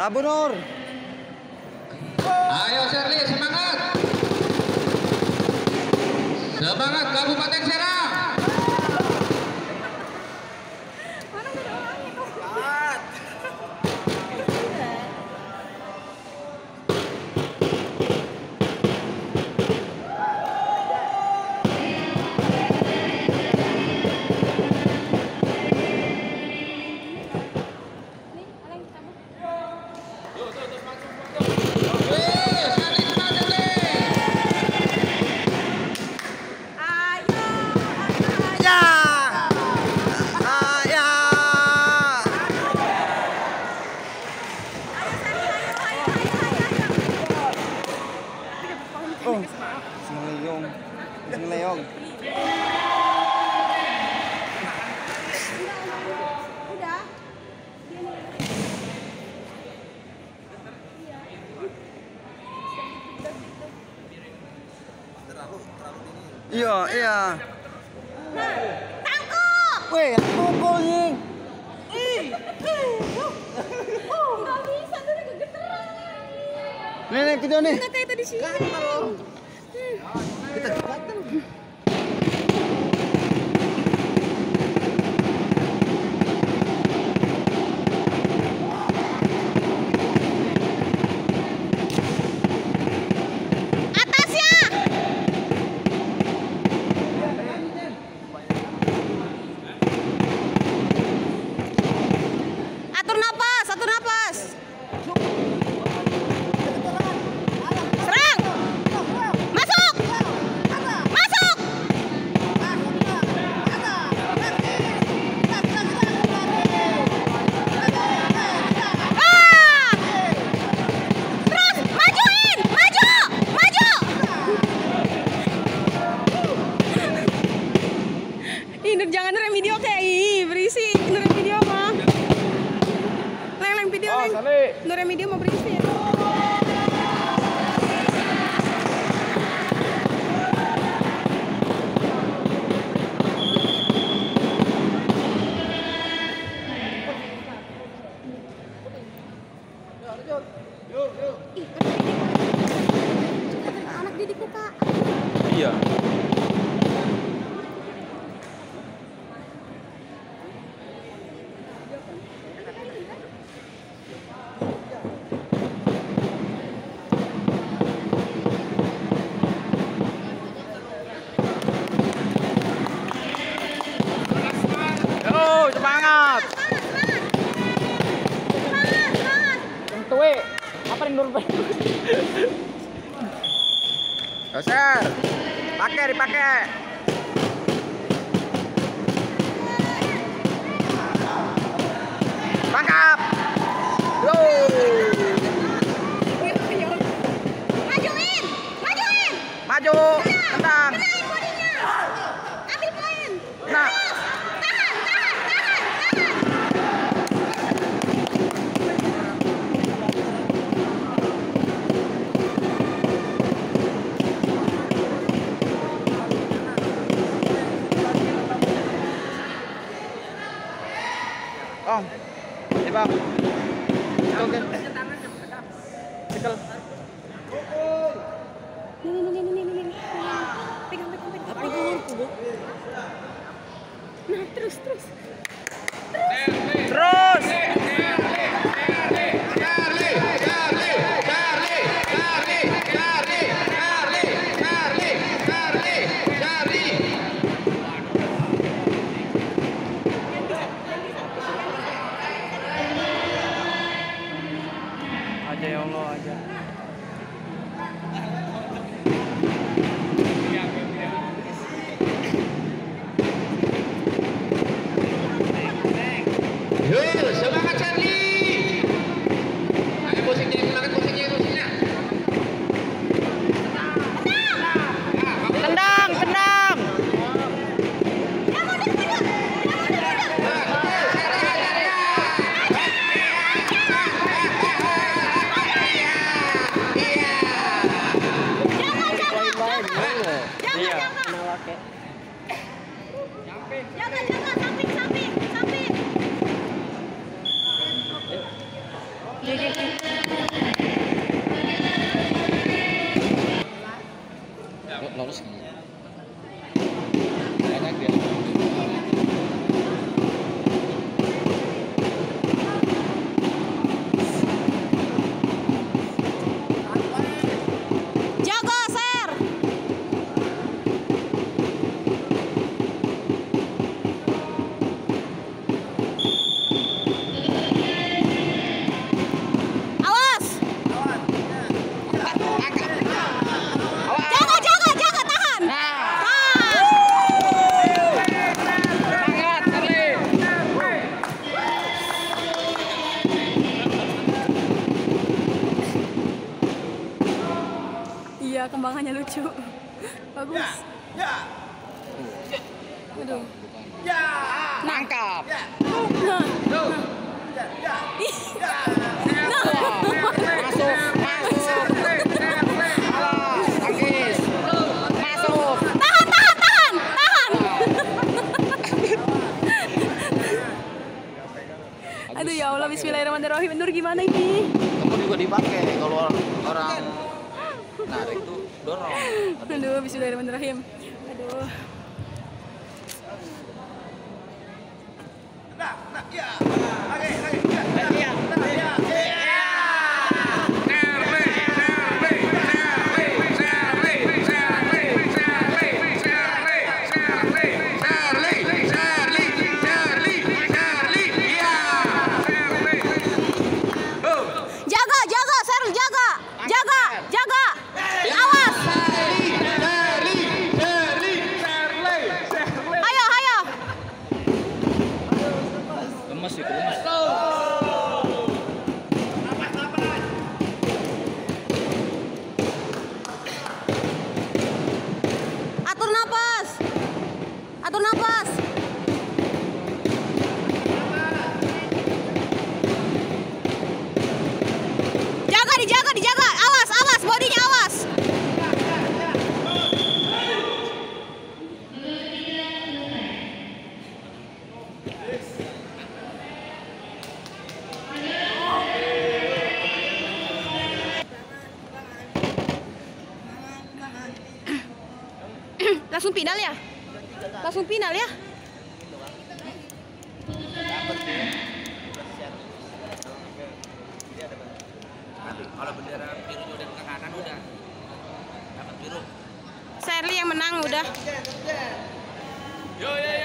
Tabu Nur. Ayo Sherly, semangat. Semangat Kabupaten Serang. Ngeleong. Iya, iya. Tangkap. Weh, pukul nih. Nggak bisa, tuh udah kegeteran. Nih, kita nih. Nggak kayak tadi sih. Kita gatal. Atur napas, atur napas. Serang. Masuk. Masuk. Ah. Terus majuin, maju, maju. Ih, Nur, jangan ngerem video kayak berisik. Ngerem video mah. Leng video, Leng. Nurem video mau berisi ya. Anak didikku, Kak. Iya. Semangat. Tuwe, apa yang nurut? Doser. Pakai, dipakai. Tangkap. Yo. Majuin, majuin. Maju. Tendang. Benahin bodinya. Ambil poin. Nah. Tahan, tahan, tahan, tahan. Om. Ini Bang. Oke. Cekel. Nih. Pegang. Nah, terus. Terus. Aja ya Allah aja. Yo, semangat Charlie. Ayo musiknya, semangat musiknya. Tendang. Iya, kembangannya lucu. Bagus. Aduh. Nangkap. Nah. Masuk. Alah, tangkis. Masuk. Tahan. Aduh ya Allah, bismillahirrahmanirrahim. Nur gimana ini? Kamu juga dipakai kalau orang narik tuh dorong. Aduh, bismillahirrahmanirrahim. Aduh. Jaga. Awas. Ayo. Lemes itu, lemes. Atur napas. Dijaga. Awas, bodinya awas. Langsung final ya. Kalau bendera birunya udah ke kanan udah dapat biru. Shirley yang menang udah. Yo.